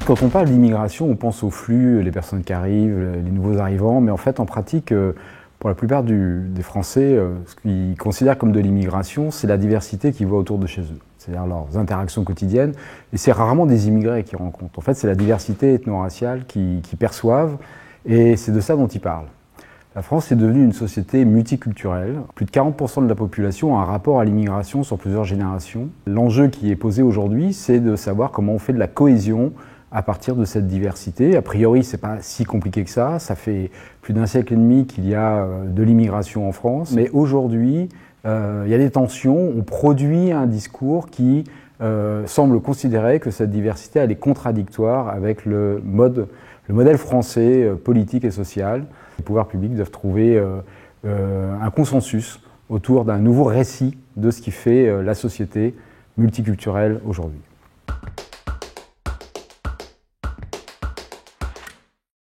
quand on parle d'immigration, on pense aux flux, les personnes qui arrivent, les nouveaux arrivants, mais en fait, en pratique, pour la plupart des Français, ce qu'ils considèrent comme de l'immigration, c'est la diversité qu'ils voient autour de chez eux, c'est-à-dire leurs interactions quotidiennes, et c'est rarement des immigrés qu'ils rencontrent. En fait, c'est la diversité ethno-raciale qu'ils perçoivent, et c'est de ça dont ils parlent. La France est devenue une société multiculturelle. Plus de 40% de la population a un rapport à l'immigration sur plusieurs générations. L'enjeu qui est posé aujourd'hui, c'est de savoir comment on fait de la cohésion à partir de cette diversité. A priori, c'est pas si compliqué que ça. Ça fait plus d'un siècle et demi qu'il y a de l'immigration en France. Mais aujourd'hui, il y a des tensions. On produit un discours qui semble considérer que cette diversité, elle est contradictoire avec le modèle français politique et social. Les pouvoirs publics doivent trouver un consensus autour d'un nouveau récit de ce qui fait la société multiculturelle aujourd'hui.